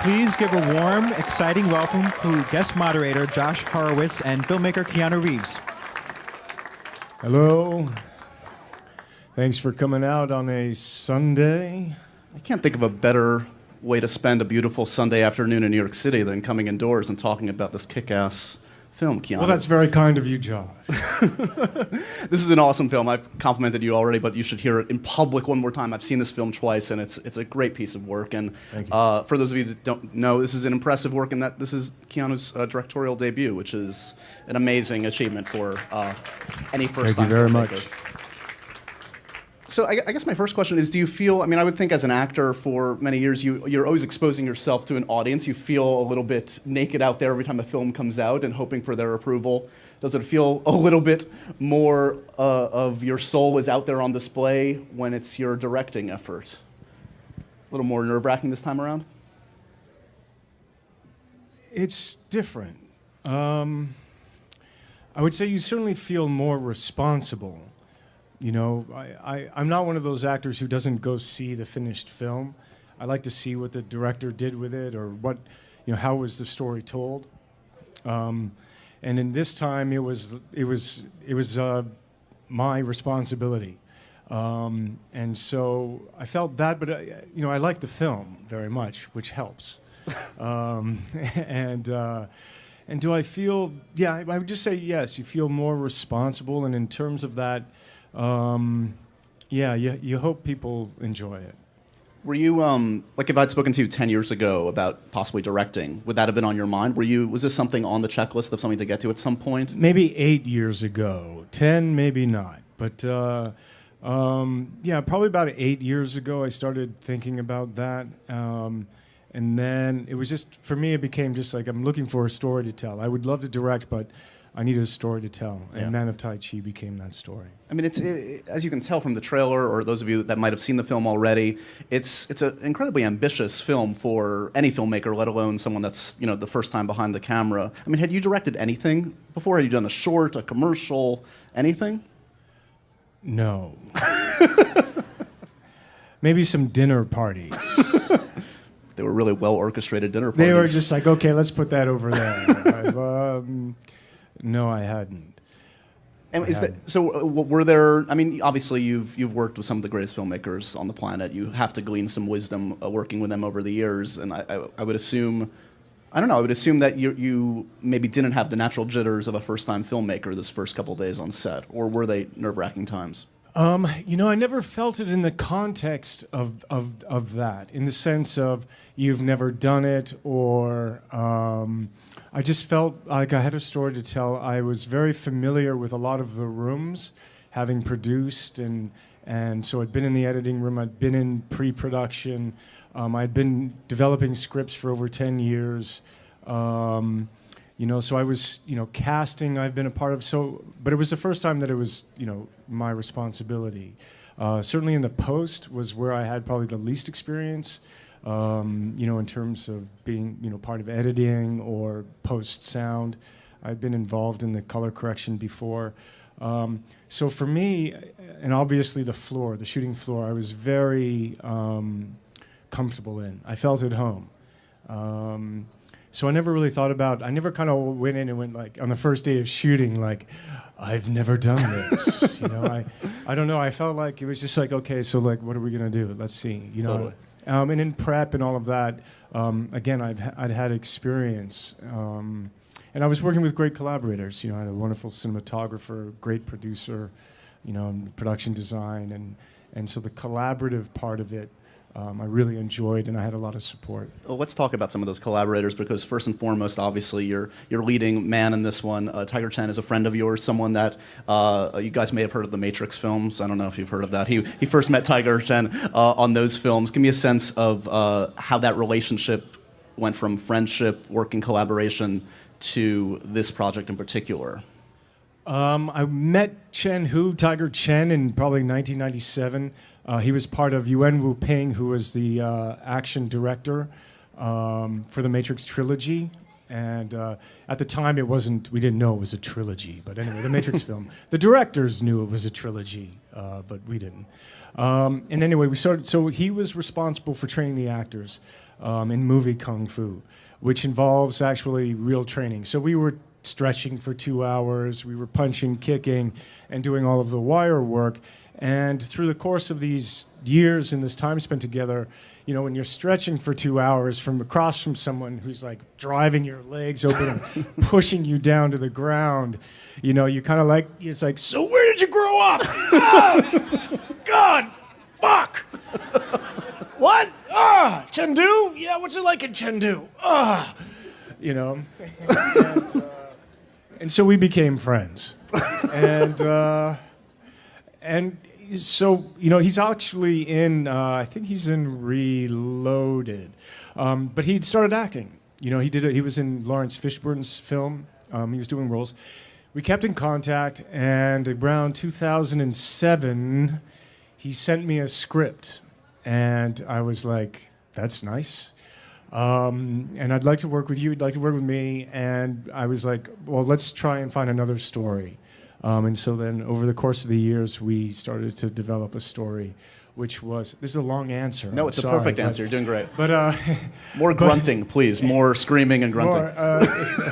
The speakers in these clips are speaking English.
Please give a warm, exciting welcome to guest moderator Josh Horowitz and filmmaker Keanu Reeves. Hello. Thanks for coming out on a Sunday. I can't think of a better way to spend a beautiful Sunday afternoon in New York City than coming indoors and talking about this kick-ass film, Keanu. Well, that's very kind of you, Josh. This is an awesome film. I've complimented you already, but you should hear it in public one more time. I've seen this film twice, and it's a great piece of work. And Thank you. For those of you that don't know, this is an impressive work, and that this is Keanu's directorial debut, which is an amazing achievement for any first-time filmmaker. Thank you very much. So I guess my first question is, do you feel, I mean, I would think as an actor for many years, you're always exposing yourself to an audience. You feel a little bit naked out there every time a film comes out and hoping for their approval. Does it feel a little bit more of your soul is out there on display when it's your directing effort? A little more nerve-wracking this time around? It's different. I would say you certainly feel more responsible. You know, I'm not one of those actors who doesn't go see the finished film. I like to see what the director did with it, or what, you know, how was the story told. And in this time, it was my responsibility, and so I felt that. But you know, I like the film very much, which helps. And do I feel? Yeah, I would just say yes. You feel more responsible, and in terms of that. Yeah, you hope people enjoy it. Were you, like if I'd spoken to you 10 years ago about possibly directing, would that have been on your mind? Was this something on the checklist of something to get to at some point? Maybe 8 years ago. 10, maybe not. But yeah, probably about 8 years ago I started thinking about that. And then it was just, for me, it became just like I'm looking for a story to tell. I would love to direct, but I needed a story to tell, and Yeah. Man of Tai Chi became that story. I mean, as you can tell from the trailer, or those of you that might have seen the film already, it's an incredibly ambitious film for any filmmaker, let alone someone that's, you know, the first time behind the camera. I mean, had you directed anything before? Had you done a short, a commercial, anything? No. Maybe some dinner parties. They were really well orchestrated dinner parties. They were just like, okay, let's put that over there. No, I hadn't. And were there? I mean, obviously you've worked with some of the greatest filmmakers on the planet. You have to glean some wisdom working with them over the years. And I would assume, I don't know, I would assume that you maybe didn't have the natural jitters of a first-time filmmaker this first couple days on set, or were they nerve-wracking times? You know, I never felt it in the context of that, in the sense of you've never done it, or I just felt like I had a story to tell. I was very familiar with a lot of the rooms, having produced, and so I'd been in the editing room, I'd been in pre-production, I'd been developing scripts for over 10 years. You know, so I was, you know, casting I've been a part of, but it was the first time that it was, you know, my responsibility. Certainly in the post was where I had probably the least experience, you know, in terms of being, you know, part of editing or post sound. I'd been involved in the color correction before. So for me, and obviously the shooting floor, I was very comfortable in. I felt at home. So I never really thought about, I never kind of went in and went like, on the first day of shooting, like, I've never done this. You know, I don't know, I felt like it was just like, okay, so like, what are we gonna do? Let's see, you know. Totally. And in prep and all of that, again, I'd had experience. And I was working with great collaborators. You know, I had a wonderful cinematographer, great producer, you know, production design, and so the collaborative part of it, I really enjoyed, and I had a lot of support. Well, let's talk about some of those collaborators, because first and foremost, obviously, your leading man in this one, Tiger Chen, is a friend of yours, someone that you guys may have heard of the Matrix films. I don't know if you've heard of that. He first met Tiger Chen on those films. Give me a sense of how that relationship went from friendship, working collaboration, to this project in particular. I met Tiger Chen, in probably 1997. He was part of Yuen Wu-ping, who was the action director for the Matrix trilogy. And at the time, we didn't know it was a trilogy. But anyway, the Matrix film, the directors knew it was a trilogy, but we didn't. And anyway, so he was responsible for training the actors in movie Kung Fu, which involves actually real training. So we were stretching for 2 hours, we were punching, kicking, and doing all of the wire work. And through the course of these years and this time spent together, you know, when you're stretching for 2 hours from across from someone who's like driving your legs open and pushing you down to the ground, you know, you kind of like, it's like, so where did you grow up? Ah, God, fuck. What? Ah, Chengdu? Yeah, what's it like in Chengdu? Ah, you know. And so we became friends. And so, you know, he's actually in, I think he's in Reloaded. But he'd started acting. You know, he was in Lawrence Fishburne's film. He was doing roles. We kept in contact, and around 2007, he sent me a script. And I was like, that's nice. And I'd like to work with you, you'd like to work with me. And I was like, well, let's try and find another story. And so then over the course of the years, we started to develop a story, which was, this is a long answer. No, it's a perfect answer. You're doing great. But more grunting, please. More screaming and grunting.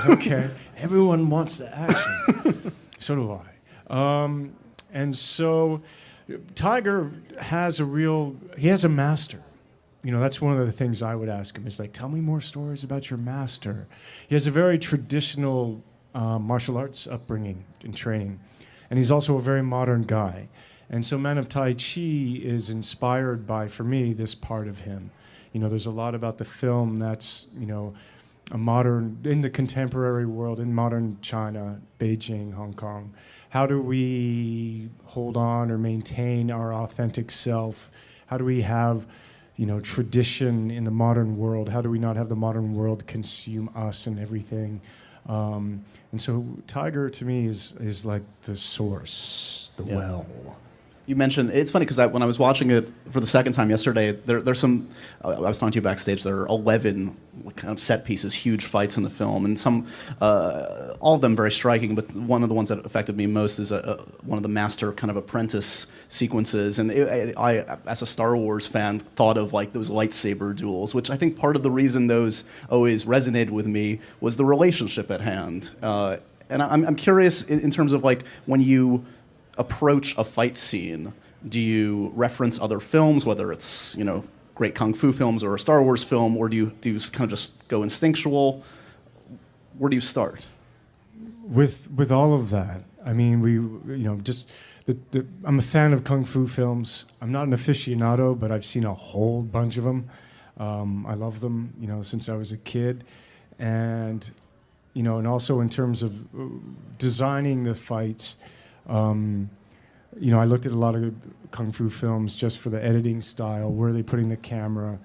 Okay. Everyone wants the action. So do I. And so Tiger has he has a master. You know, that's one of the things I would ask him is like, tell me more stories about your master. He has a very traditional martial arts upbringing and training. And he's also a very modern guy. And so Man of Tai Chi is inspired by, for me, this part of him. You know, there's a lot about the film that's, you know, a modern, in the contemporary world, in modern China, Beijing, Hong Kong. How do we hold on or maintain our authentic self? How do we have, you know, tradition in the modern world? How do we not have the modern world consume us and everything? And so Tiger, to me, is like the source, the well. You mentioned, it's funny because when I was watching it for the second time yesterday, there's some, I was talking to you backstage, there are 11 kind of set pieces, huge fights in the film, and some, all of them very striking, but one of the ones that affected me most is one of the master kind of apprentice sequences, and I, as a Star Wars fan, thought of like those lightsaber duels, which I think part of the reason those always resonated with me was the relationship at hand. And I'm curious in terms of like when you approach a fight scene, do you reference other films, whether it's, you know, great kung fu films or a Star Wars film, or do you kind of just go instinctual? Where do you start? With all of that, I mean, you know, just I'm a fan of kung fu films. I'm not an aficionado, but I've seen a whole bunch of them. I love them, you know, since I was a kid, and you know, and also in terms of designing the fights. You know, I looked at a lot of kung fu films just for the editing style, where are they putting the camera,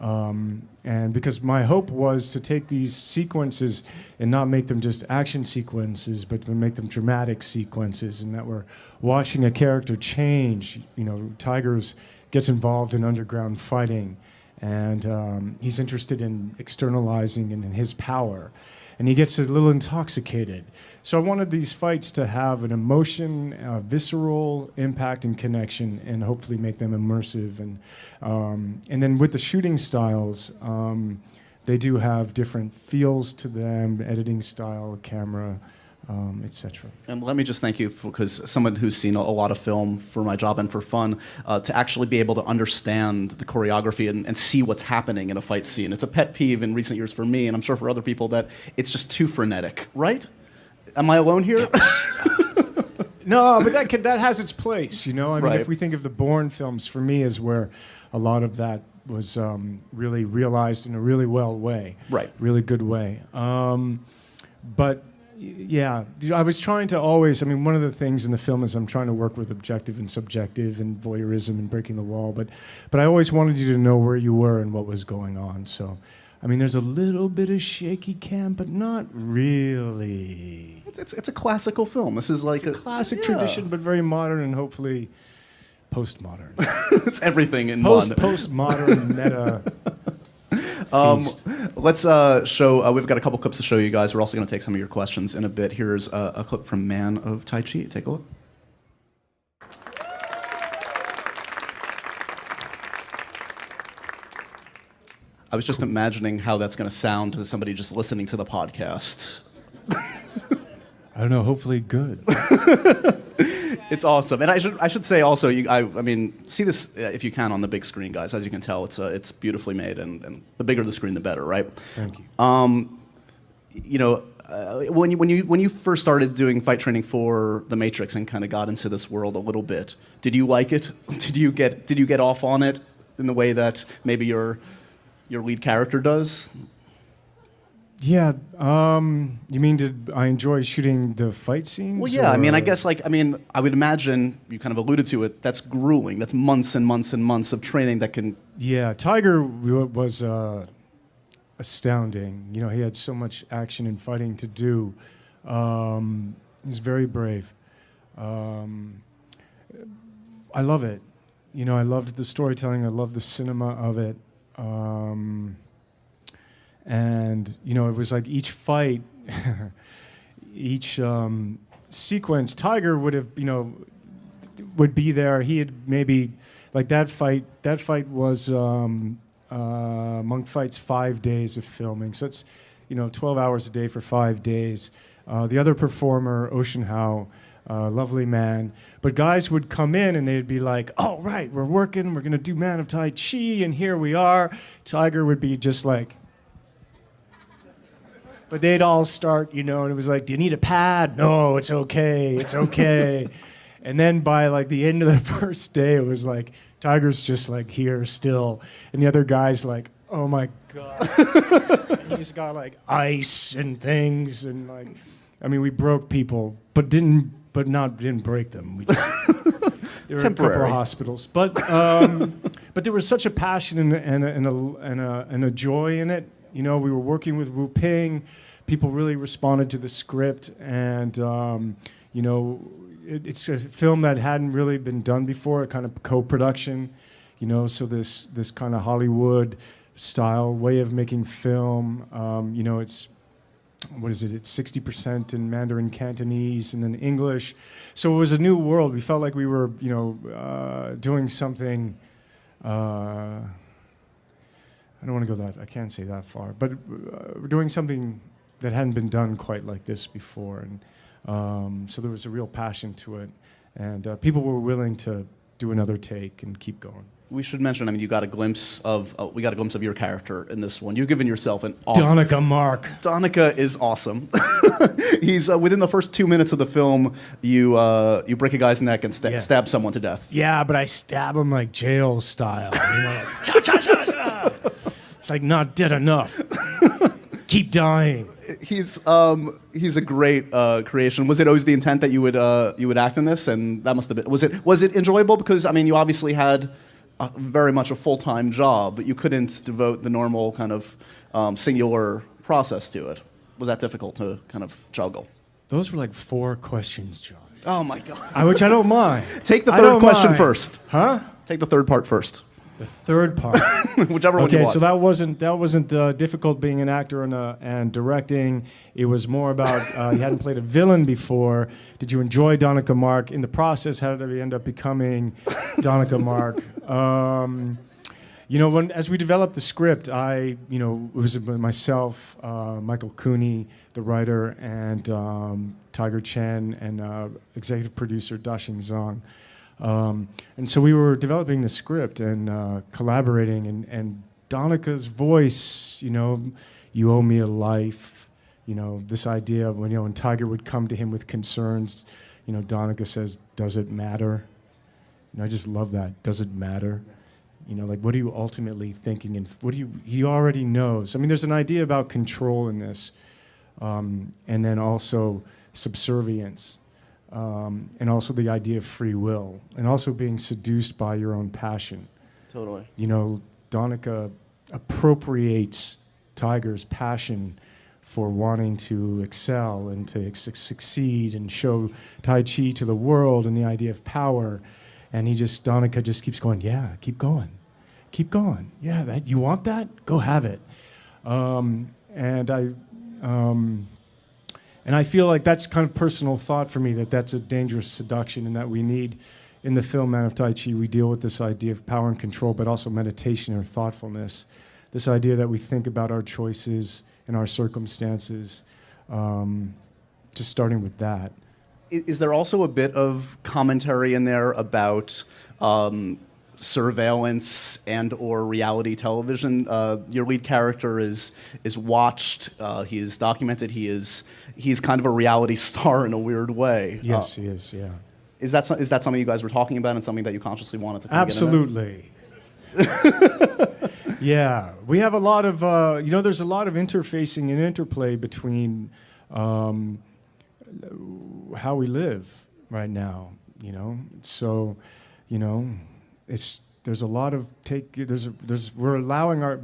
and because my hope was to take these sequences and not make them just action sequences, but to make them dramatic sequences, and that we're watching a character change. You know, Tigers gets involved in underground fighting, and he's interested in externalizing and in his power. And he gets a little intoxicated. So I wanted these fights to have an emotion, a visceral impact and connection, and hopefully make them immersive. And then with the shooting styles, they do have different feels to them, editing style, camera, etc. And let me just thank you, because someone who's seen a lot of film for my job and for fun, to actually be able to understand the choreography and see what's happening in a fight scene. It's a pet peeve in recent years for me, and I'm sure for other people, that it's just too frenetic, right? Am I alone here? No, but that has its place, you know? I mean, Right. if we think of the Bourne films, for me, is where a lot of that was really realized in a really well way. Right. Really good way. But yeah, I was trying to always, I mean, one of the things in the film is I'm trying to work with objective and subjective and voyeurism and breaking the wall, but I always wanted you to know where you were and what was going on. So, I mean, there's a little bit of shaky cam, but not really. It's a classical film. This is like It's a classic tradition, but very modern and hopefully postmodern. It's everything in one. Postmodern meta. Well, Let's show. We've got a couple clips to show you guys. We're also going to take some of your questions in a bit. Here's a clip from Man of Tai Chi. Take a look. I was just imagining how that's going to sound to somebody just listening to the podcast. I don't know. Hopefully, good. It's awesome, and I should say also, I mean, see this if you can on the big screen, guys. As you can tell, it's beautifully made, and the bigger the screen, the better, right? Thank you. You know, when you first started doing fight training for The Matrix and kind of got into this world a little bit, did you like it? Did you get off on it in the way that maybe your lead character does? Yeah. You mean, did I enjoy shooting the fight scenes? Well, yeah. Or? I mean, I would imagine, you kind of alluded to it, that's grueling. That's months and months and months of training that can... Yeah, Tiger was astounding. You know, he had so much action and fighting to do. He's very brave. I love it. You know, I loved the storytelling. I loved the cinema of it. And, you know, it was like each fight, each sequence, Tiger would have, you know, would be there. He had maybe, like that fight was, Monk Fight's 5 days of filming. So it's, you know, 12 hours a day for 5 days. The other performer, Ocean Howe, lovely man. But guys would come in and they'd be like, oh, right, we're working, we're going to do Man of Tai Chi, and here we are. Tiger would be just like, but they'd all start, you know, and it was like, do you need a pad? No, it's okay, it's okay. And then by like the end of the first day, it was like, Tiger's just like here still. And the other guy's like, oh my God. And he's got like ice and things. And like, I mean, we broke people, but didn't break them. We just, there were a couple of hospitals. But there was such a passion and a joy in it. You know, we were working with Wu Ping. People really responded to the script, and you know, it's a film that hadn't really been done before. A kind of co-production, you know. So this kind of Hollywood style way of making film. You know, it's what is it? It's 60% in Mandarin Cantonese and then English. So it was a new world. We felt like we were, you know, doing something. I don't want to go that, I can't say that far, but we're doing something that hadn't been done quite like this before. And so there was a real passion to it. And people were willing to do another take and keep going. We should mention, I mean, we got a glimpse of your character in this one. You've given yourself an awesome... Donica Mark. Donica is awesome. He's, within the first 2 minutes of the film, you break a guy's neck and stab someone to death. Yeah, but I stab him like jail style. You know, like, cha, cha, cha, cha. It's like not dead enough. Keep dying. He's a great creation. Was it always the intent that you would act in this? And that must have been... Was it enjoyable? Because, I mean, you obviously had... very much a full-time job, but you couldn't devote the normal kind of singular process to it. Was that difficult to kind of juggle? Those were like 4 questions, John. Oh my God. Which I don't mind. Take the third question first. Huh? Take the third part first. The third part. Whichever one you want. Okay, so that wasn't difficult being an actor and directing. It was more about you hadn't played a villain before. Did you enjoy Donica Mark? In the process, how did we end up becoming Donica Mark? You know, as we developed the script, it was myself, Michael Cooney, the writer, and Tiger Chen, and executive producer Dashing Zhang. And so we were developing the script and collaborating, and Donica's voice, you know, you owe me a life, you know, this idea of when Tiger would come to him with concerns, you know, Donica says, does it matter? And I just love that, does it matter? You know, like, what are you ultimately thinking, and he already knows. I mean, there's an idea about control in this, and then also subservience. And also the idea of free will, and also being seduced by your own passion. Totally. You know, Donica appropriates Tiger's passion for wanting to excel and to succeed and show Tai Chi to the world and the idea of power. And Donica just keeps going, yeah, keep going. Keep going. Yeah, you want that? Go have it. And I feel like that's kind of personal thought for me, that's a dangerous seduction, and that we need, in the film Man of Tai Chi, we deal with this idea of power and control, but also meditation or thoughtfulness. This idea that we think about our choices and our circumstances, just starting with that. Is there also a bit of commentary in there about surveillance and or reality television? Your lead character is watched. He is documented. He's kind of a reality star in a weird way. Yes, he is. Yeah. Is that something you guys were talking about and something that you consciously wanted to? Absolutely. Yeah, we have a lot of there's a lot of interfacing and interplay between how we live right now. So there's a lot of we're allowing our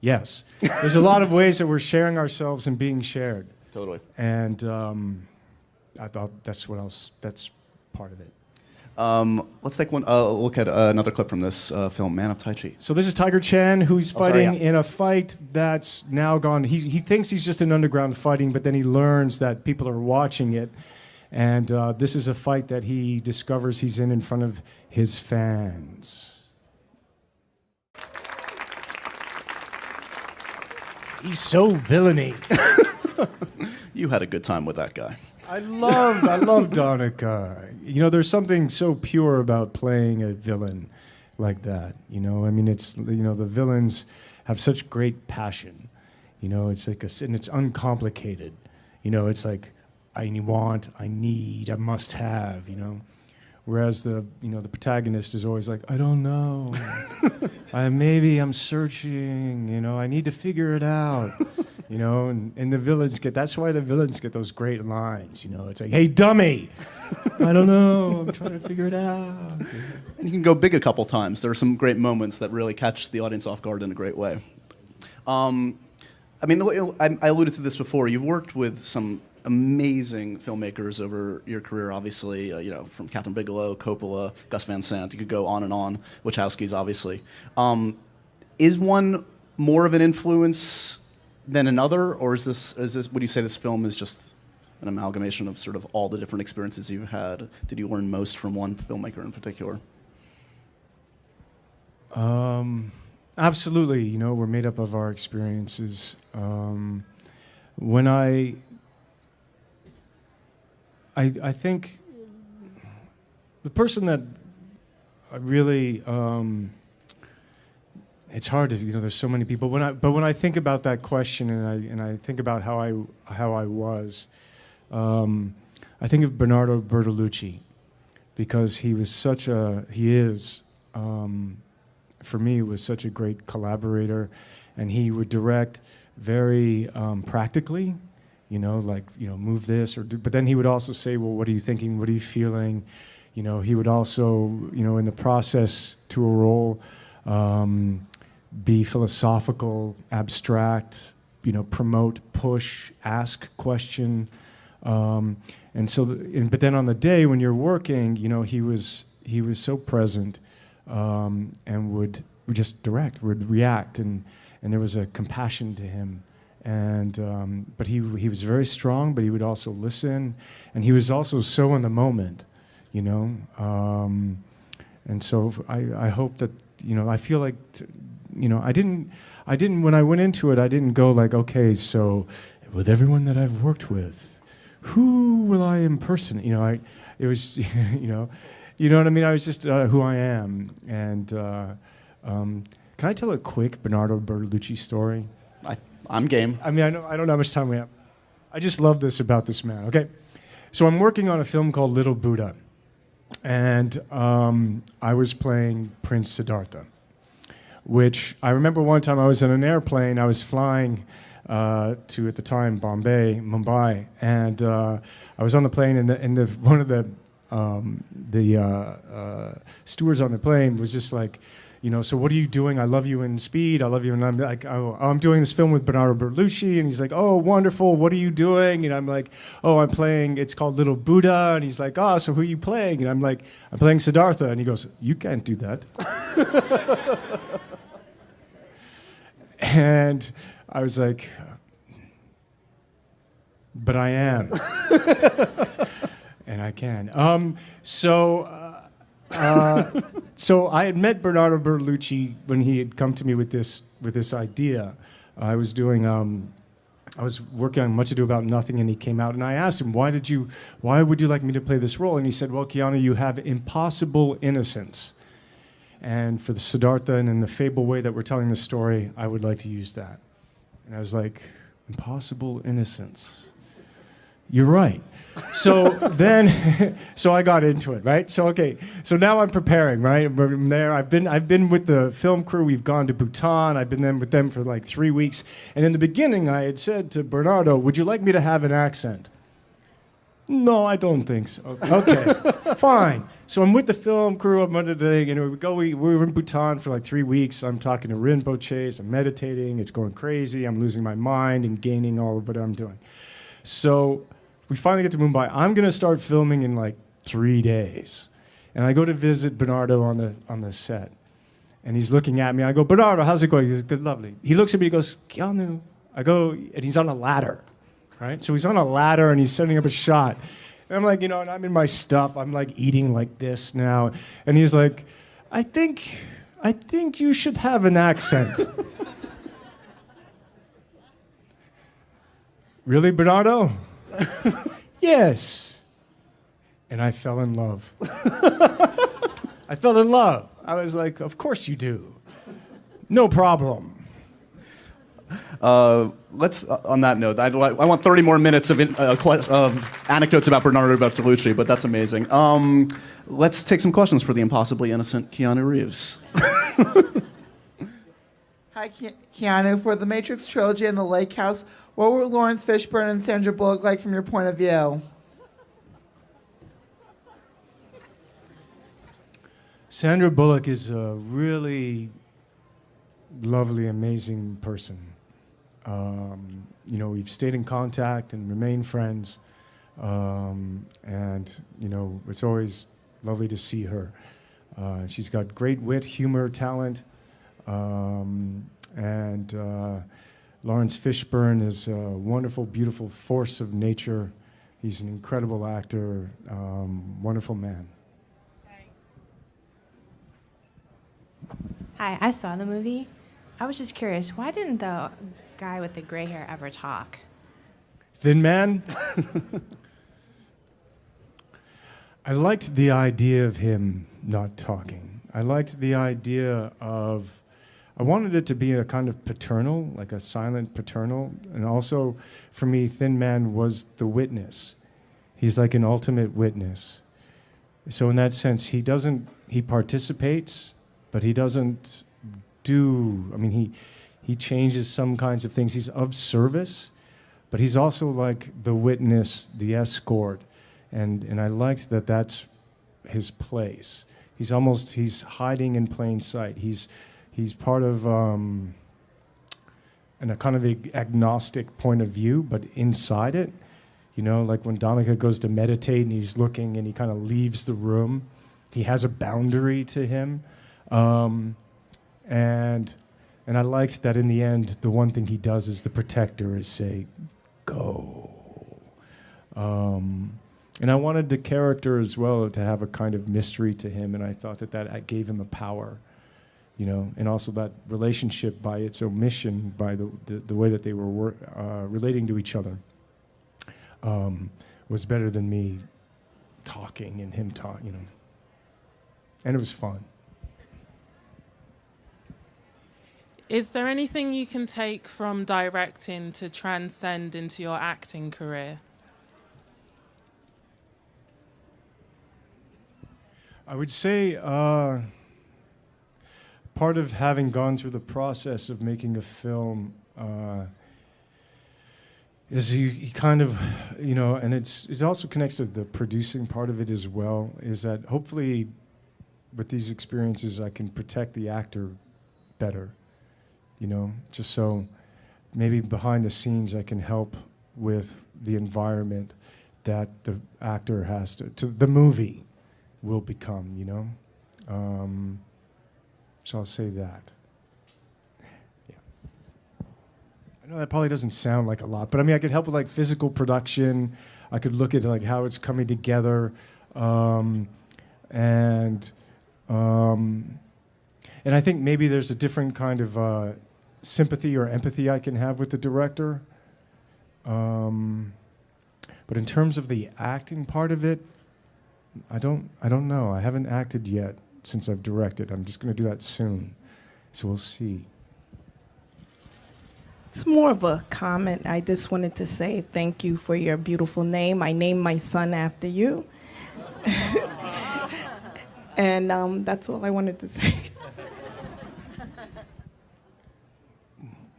there's a lot of ways that we're sharing ourselves and being shared. Totally. And I thought that's part of it. Let's take one look at another clip from this film, Man of Tai Chi. So this is Tiger Chan, who's fighting in a fight that's now gone. He thinks he's just an underground fighting, but then he learns that people are watching it. And this is a fight that he discovers he's in front of his fans. He's so villainy. You had a good time with that guy. I love Donica. There's something so pure about playing a villain like that. I mean, it's the villains have such great passion. It's like and it's uncomplicated. It's like I want, I need, I must have. Whereas the protagonist is always like, I don't know. Maybe I'm searching. I need to figure it out. And the villains that's why the villains get those great lines. It's like, hey, dummy, I don't know, I'm trying to figure it out. And you can go big a couple times. There are some great moments that really catch the audience off guard in a great way. I alluded to this before. You've worked with some amazing filmmakers over your career, obviously, from Catherine Bigelow, Coppola, Gus Van Sant. You could go on and on. Wachowski's, obviously. Is one more of an influence than another, or is this? Would you say this film is just an amalgamation of sort of all the different experiences you've had? Did you learn most from one filmmaker in particular? Absolutely. We're made up of our experiences. When I think the person that I really it's hard to there's so many people. But when I think about that question and I think about how I was, I think of Bernardo Bertolucci, because he is for me was such a great collaborator, and he would direct very practically, move this but then he would also say, well, what are you thinking? What are you feeling? He would also, in the process to a role, be philosophical, abstract, promote, push, ask, question, and so. But then on the day when you're working, he was so present, and would just direct, would react, and there was a compassion to him, and but he was very strong, but he would also listen, and he was also so in the moment, and so I hope that I feel like. I didn't, when I went into it, I didn't go like, okay, so with everyone that I've worked with, who will I impersonate? It was, you know what I mean? I was just who I am. And can I tell a quick Bernardo Bertolucci story? I'm game. I mean, I don't know how much time we have. I just love this about this man, okay? So I'm working on a film called Little Buddha. And I was playing Prince Siddhartha, which I remember one time I was in an airplane. I was flying to, at the time, Mumbai, and I was on the plane, and one of the stewards on the plane was just like, so what are you doing? I love you in Speed. I love you. And I'm like, oh, I'm doing this film with Bernardo Bertolucci. And he's like, oh, wonderful. What are you doing? And I'm like, oh, I'm playing, it's called Little Buddha. And he's like, oh, so who are you playing? And I'm like, I'm playing Siddhartha. And he goes, you can't do that. And I was like, but I am. And I can. So I had met Bernardo Bertolucci when he had come to me with this idea. I was working on Much Ado About Nothing, and he came out, and I asked him, why would you like me to play this role? And he said, well, Keanu, you have impossible innocence. And for the Siddhartha and in the fable way that we're telling the story, I would like to use that. And I was like, impossible innocence. You're right. So then, so I got into it, right? So now I'm preparing, right? From there, I've been with the film crew. We've gone to Bhutan. I've been with them for like 3 weeks. And in the beginning, I had said to Bernardo, "Would you like me to have an accent?" No, I don't think so. Okay, fine. So I'm with the film crew. I'm under the thing, and we were in Bhutan for like 3 weeks. I'm talking to Rinpoches. I'm meditating. It's going crazy. I'm losing my mind and gaining all of what I'm doing. So we finally get to Mumbai. I'm going to start filming in like 3 days. And I go to visit Bernardo on the set. And he's looking at me. I go, Bernardo, how's it going? He goes, good, lovely. He looks at me, he goes, Keanu. I go, and he's on a ladder, right? So he's on a ladder and he's setting up a shot. And I'm like, and I'm in my stuff. I'm like eating like this now. And he's like, I think you should have an accent. Really, Bernardo? Yes. And I fell in love. I fell in love. I was like, of course you do. No problem. Let's, on that note, I want 30 more minutes of anecdotes about Bernardo Bertolucci, but that's amazing. Let's take some questions for the impossibly innocent Keanu Reeves. Hi, Keanu. For the Matrix trilogy and the Lake House, what were Lawrence Fishburne and Sandra Bullock like from your point of view? Sandra Bullock is a really lovely, amazing person. We've stayed in contact and remained friends. It's always lovely to see her. She's got great wit, humor, talent. Lawrence Fishburne is a wonderful, beautiful force of nature. He's an incredible actor, wonderful man. Hi, I saw the movie. I was just curious, why didn't the guy with the gray hair ever talk? Thin Man? I liked the idea of him not talking. I liked the idea of, I wanted it to be a kind of paternal, like a silent paternal. And also, for me, Thin Man was the witness. He's like an ultimate witness. So in that sense, he participates, but he doesn't he changes some kinds of things. He's of service, but he's also like the witness, the escort. And I liked that that's his place. He's hiding in plain sight. He's part of in a kind of agnostic point of view, but inside it, like when Donica goes to meditate and he's looking and he kind of leaves the room, he has a boundary to him. And I liked that in the end, the one thing he does as the protector is say, go. And I wanted the character as well to have a kind of mystery to him, and I thought that gave him a power, and also that relationship by its omission, by the way that they were relating to each other, was better than me talking and him talking, And it was fun. Is there anything you can take from directing to transcend into your acting career? I would say part of having gone through the process of making a film is you kind of, and it also connects to the producing part of it as well, is that hopefully with these experiences I can protect the actor better. Just so maybe behind the scenes I can help with the environment that the actor has to the movie will become, So I'll say that. Yeah. I know that probably doesn't sound like a lot, but I mean, I could help with like physical production. I could look at like how it's coming together, and I think maybe there's a different kind of sympathy or empathy I can have with the director. But in terms of the acting part of it, I don't know. I haven't acted yet since I've directed. I'm just going to do that soon, so we'll see. It's more of a comment. I just wanted to say thank you for your beautiful name. I named my son after you. And that's all I wanted to say.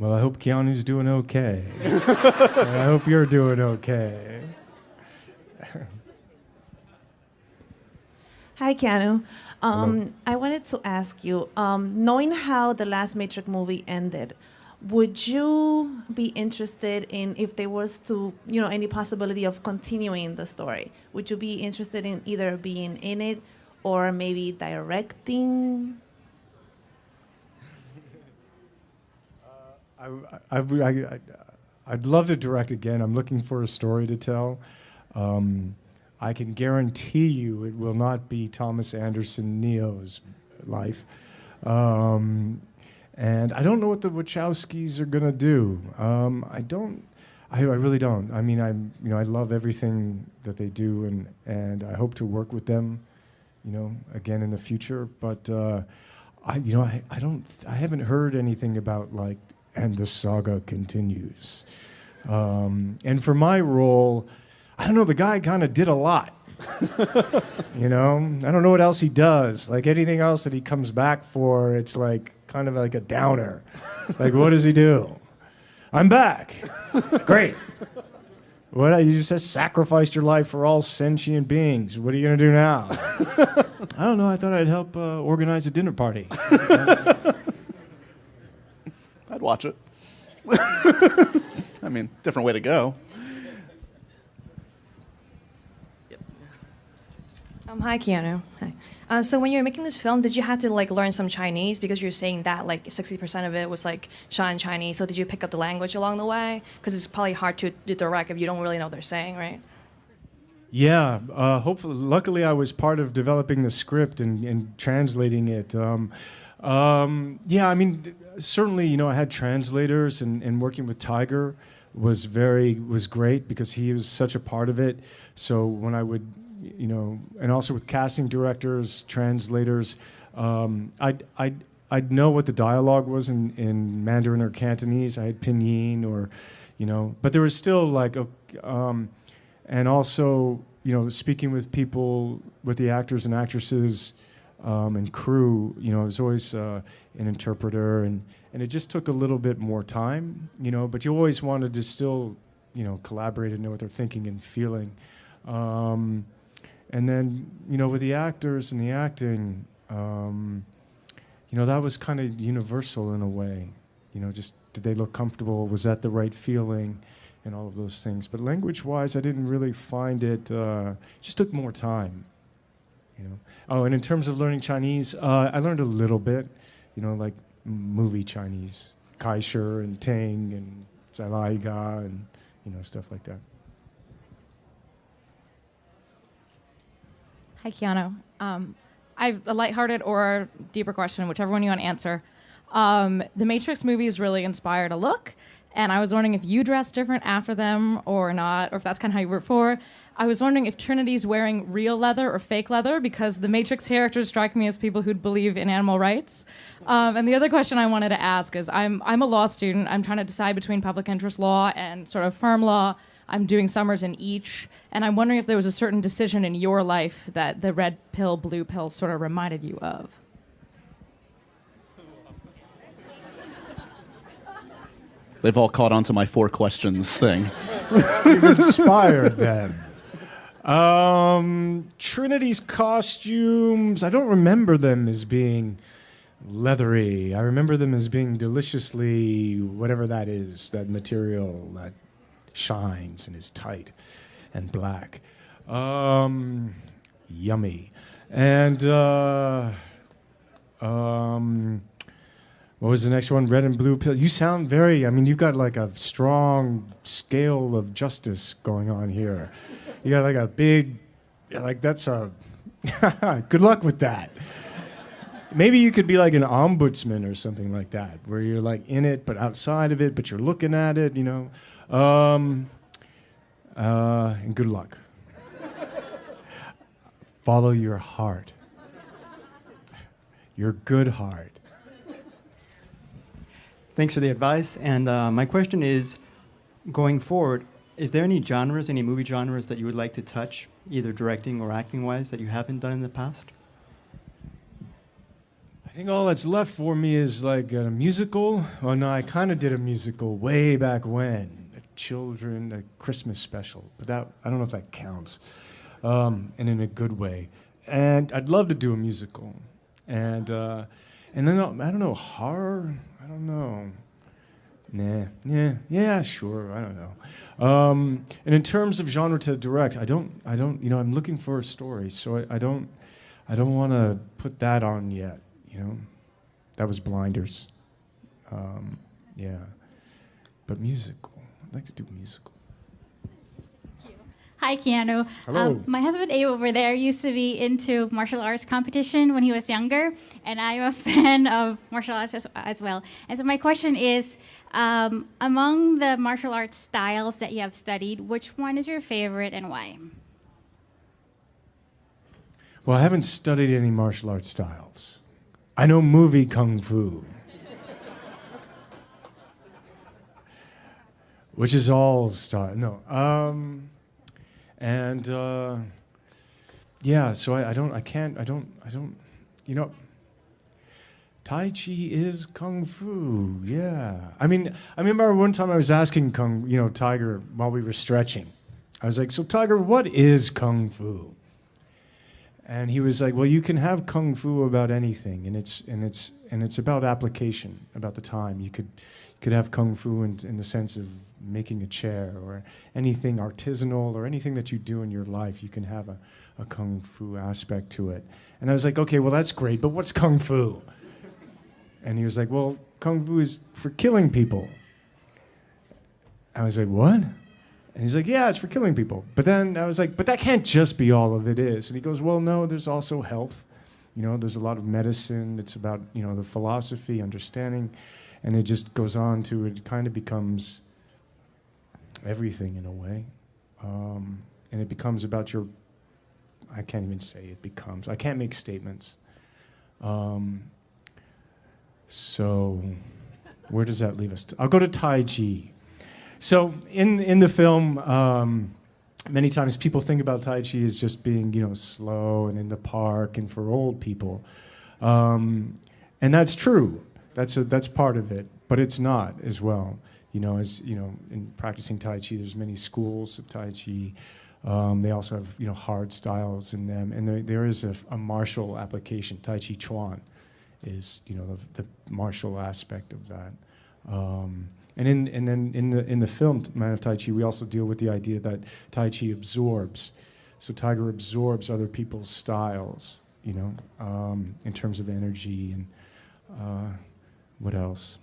Well, I hope Keanu's doing okay. I hope you're doing okay. Hi, Keanu. Hello. I wanted to ask you, knowing how the last Matrix movie ended, would you be interested in, if there was to, any possibility of continuing the story? Would you be interested in either being in it or maybe directing? I'd love to direct again. I'm looking for a story to tell. I can guarantee you it will not be Thomas Anderson Neo's life. And I don't know what the Wachowskis are gonna do. I really don't. I mean, I love everything that they do, and I hope to work with them, again in the future. But I haven't heard anything about like, and the saga continues. And for my role, I don't know. The guy kind of did a lot. I don't know what else he does. Like anything else that he comes back for, it's like kind of like a downer. Like, what does he do? I'm back. Great. What? You just sacrificed your life for all sentient beings. What are you gonna do now? I don't know. I thought I'd help organize a dinner party. I'd watch it. I mean, different way to go. Hi, Keanu. Hi. So when you were making this film, did you have to like learn some Chinese because you're saying that like 60% of it was like shot in Chinese? So did you pick up the language along the way? Because it's probably hard to direct if you don't really know what they're saying, right? Yeah. Hopefully, luckily, I was part of developing the script and translating it. Yeah, I mean, certainly, I had translators, and working with Tiger was great because he was such a part of it. So when I would, and also with casting directors, translators, I'd know what the dialogue was in Mandarin or Cantonese. I had Pinyin or, but there was still like and also, speaking with people, with the actors and actresses and crew, it was always an interpreter, and it just took a little bit more time, but you always wanted to still, collaborate and know what they're thinking and feeling. And then, with the actors and the acting, that was kind of universal in a way. Just did they look comfortable? Was that the right feeling? And all of those things. But language-wise, I didn't really find it. It just took more time. Oh, and in terms of learning Chinese, I learned a little bit. Like movie Chinese, Kaisher and Ting and Zalaiga and stuff like that. Hi, Keanu. I have a lighthearted or deeper question, whichever one you want to answer. The Matrix movies really inspired a look, and I was wondering if you dressed different after them or not, or if that's kind of how you were before. I was wondering if Trinity's wearing real leather or fake leather, because the Matrix characters strike me as people who'd believe in animal rights. And the other question I wanted to ask is, I'm a law student. I'm trying to decide between public interest law and sort of firm law. I'm doing summers in each, and I'm wondering if there was a certain decision in your life that the red pill, blue pill sort of reminded you of. They've all caught on to my 4 questions thing. You've inspired them. Trinity's costumes, I don't remember them as being leathery. I remember them as being deliciously, whatever that is, that material that shines and is tight and black. Yummy. And What was the next one? Red and blue pill. You sound very, I mean, you've got like a strong scale of justice going on here. You got like a big, like that's a, good luck with that. Maybe you could be like an ombudsman or something like that, where you're like in it, but outside of it, but you're looking at it, you know. And good luck. Follow your heart. Your good heart. Thanks for the advice. And my question is, going forward, is there any genres, any movie genres that you would like to touch, either directing or acting-wise, that you haven't done in the past? I think all that's left for me is like a musical. Oh no, I kind of did a musical way back when, a Christmas special, but that I don't know if that counts, and in a good way. And I'd love to do a musical, and then I don't know, horror. I don't know. Yeah, sure. I don't know. And in terms of genre to direct, I don't. You know, I'm looking for a story, so I don't want to put that on yet. You know, that was Blinders. Yeah, but musical. I'd like to do musical. Hi, Keanu. Hello. My husband Abe over there used to be into martial arts competition when he was younger, and I'm a fan of martial arts as well. And so my question is, among the martial arts styles that you have studied, which one is your favorite and why? Well, I haven't studied any martial arts styles. I know movie kung fu, which is all style. No. Yeah, so I don't, you know, Tai Chi is Kung Fu, yeah. I mean, I remember one time I was asking Tiger while we were stretching. I was like, so Tiger, what is Kung Fu? And he was like, well, you can have Kung Fu about anything, and it's about application, about the time. You could have Kung Fu in the sense of making a chair or anything artisanal or anything that you do in your life, you can have a Kung Fu aspect to it. And I was like, okay, well, that's great, but what's Kung Fu? And he was like, well, Kung Fu is for killing people. I was like, what? And he's like, yeah, it's for killing people. But then I was like, but that can't just be all of it is. And he goes, well, no, there's also health. You know, there's a lot of medicine. It's about, you know, the philosophy, understanding. And it just goes on to, it kind of becomes everything in a way. And it becomes about your, I can't even say it becomes. I can't make statements. So where does that leave us? I'll go to Tai Chi. So in the film, many times people think about Tai Chi as just being, you know, slow and in the park and for old people. And that's true. That's part of it, but it's not as well. You know, as you know, in practicing Tai Chi, there's many schools of Tai Chi. They also have, you know, hard styles in them, and there is a martial application. Tai Chi Chuan is, you know, the martial aspect of that. And then in the film Man of Tai Chi, we also deal with the idea that Tai Chi absorbs. So Tiger absorbs other people's styles, you know, in terms of energy and what else.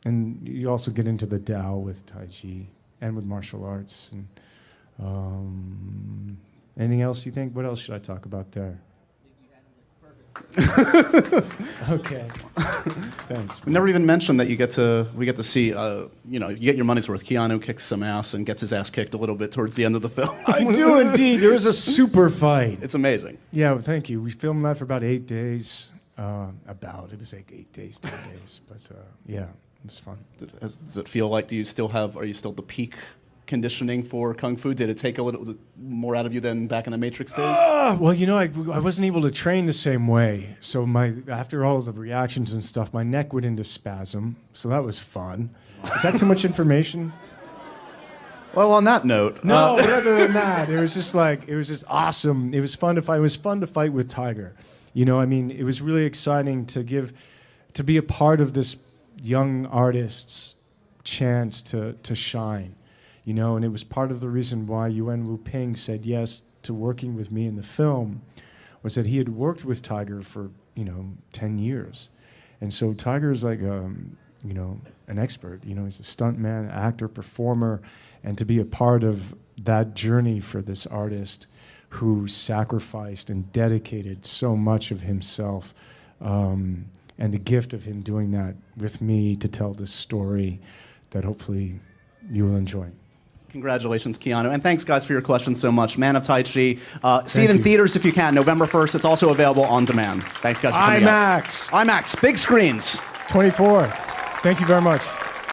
And you also get into the Tao with Tai Chi and with martial arts. And anything else you think? What else should I talk about there? Okay. Thanks. We never even mentioned that we get to see, you know, you get your money's worth. Keanu kicks some ass and gets his ass kicked a little bit towards the end of the film. I do indeed. There was a super fight. It's amazing. Yeah, well, thank you. We filmed that for about 8 days. It was like 8 days, 10 days. But yeah, it was fun. Does it feel like, are you still the peak conditioning for Kung Fu? Did it take a little more out of you than back in the Matrix days? Well, you know, I wasn't able to train the same way. So after all of the reactions and stuff, my neck went into spasm. So that was fun. Is that too much information? Well, on that note. No, but other than that, it was just awesome. It was fun to fight. It was fun to fight with Tiger. You know, I mean, it was really exciting to be a part of this young artist's chance to shine. You know, and it was part of the reason why Yuen Wu-ping said yes to working with me in the film, was that he had worked with Tiger for, you know, 10 years. And so Tiger is like, you know, an expert. You know, he's a stuntman, actor, performer, and to be a part of that journey for this artist who sacrificed and dedicated so much of himself, and the gift of him doing that with me to tell this story that hopefully you will enjoy. Congratulations, Keanu. And thanks, guys, for your questions so much. Man of Tai Chi. See it in theaters if you can, November 1st. It's also available on demand. Thanks, guys, for coming out. IMAX. IMAX, big screens. 24. Thank you very much.